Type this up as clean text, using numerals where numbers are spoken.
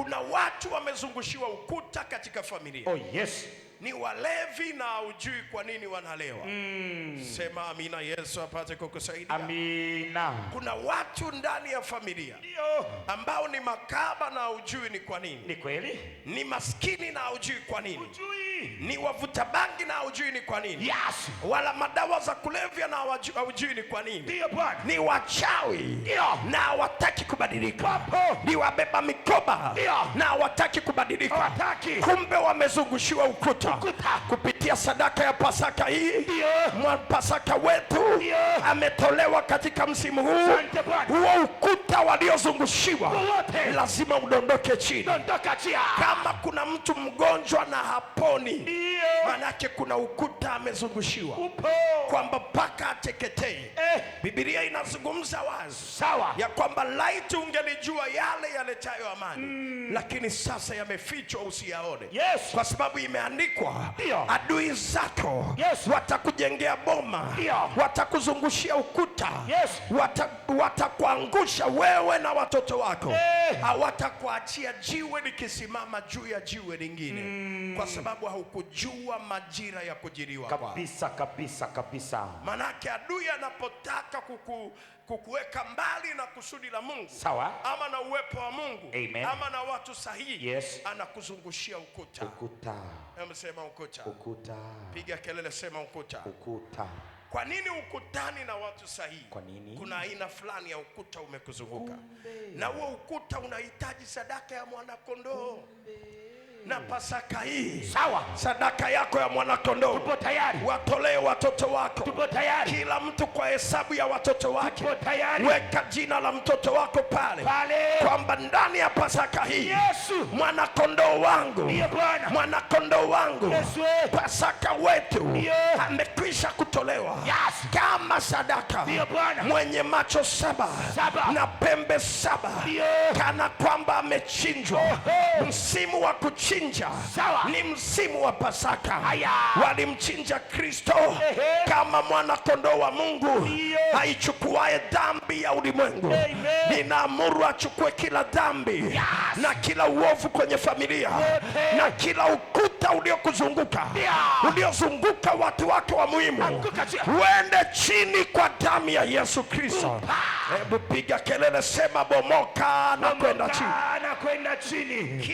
Kuna watu wamezungushiwa ukuta katika familia. Oh yes. Ni walevi na hujui kwa nini wanalewa. Sema amina, Yesu apate kukusaidia. Amina. Kuna watu ndani ya familia ambao ni makaba na hujui ni kwa nini. Ni kweli. Ni maskini na hujui kwa nini. Hujui. Ni wavuta bangi na hujui ni kwa nini. Yes. Wala madawa za kulevya na hujui ni kwa nini. Ndio Bwana. Ni wachawi. Ndio. Na hawataki kubadilika. Papo. Ni wabeba mikoba. Ndio. Na hawataki kubadilika. Hawataki. Kumbe wamezungushiwa ukuta. Kupitia sadaka ya Pasaka hii. Ndio. Pasaka wetu. Ndio. Ametolewa katika msimu huu. Huo ukuta waliozungushiwa lazima udondoke chini. Dondoka chini. Kama kuna mtu mgonjwa na haponi, manake kuna ukuta amezungushiwa. Kwamba mpaka ateketei. Biblia inazungumza wazi. Sawa. Ya kwamba laiti ungelijua yale yaletayo amani. Lakini sasa yamefichwa usiyaone. Yes. Kwa sababu imeandikwa, adui zako watakujengea boma. Watakuzungushia ukuta. Watakuangusha wewe na watoto wako. Hawatakuachia jiwe likisimama juu ya jiwe lingine. Kwa sababu haukujua majira ya kujiriwa kabisa, kabisa, kabisa. Manake adui anapotaka kukuweka mbali na kusudi la Mungu. Sawa. Ama na uwepo wa Mungu. Amen. Ama na watu sahihi. Yes. Anakuzungushia ukuta. Ukuta. Sema ukuta. Ukuta. Piga kelele, sema ukuta. Ukuta. Kwa nini ukutani na watu sahihi? Kwa nini? Kuna aina fulani ya ukuta umekuzunguka. Na huo ukuta unahitaji sadaka ya mwana-kondoo. Na Pasaka hii, sawa, sadaka yako ya mwana-kondoo. Tupo tayari. Watolee watoto wako. Tupo tayari. Kila mtu kwa hesabu ya watoto wake. Tupo tayari. Weka jina la mtoto wako pale. Kwamba ndani ya Pasaka hii, Yesu, mwana-kondoo wangu, mwana-kondoo wangu, Yesu, Pasaka wetu amekwisha kutolewa. Yes. Kama sadaka. Mwenye macho 7 na pembe 7. Kana kwamba amechinjwa. Msimu wa kuchinja ni msimu wa Pasaka. Walimchinja Kristo kama mwana-kondoo wa Mungu haichukuaye dhambi ya ulimwengu. Ninaamuru achukue kila dhambi na kila uovu kwenye familia na kila ukuta uliokuzunguka, uliozunguka watu wake wa muhimu, uende chini kwa damu ya Yesu Kristo. Hebu piga kelele, sema bomoka na kwenda chini.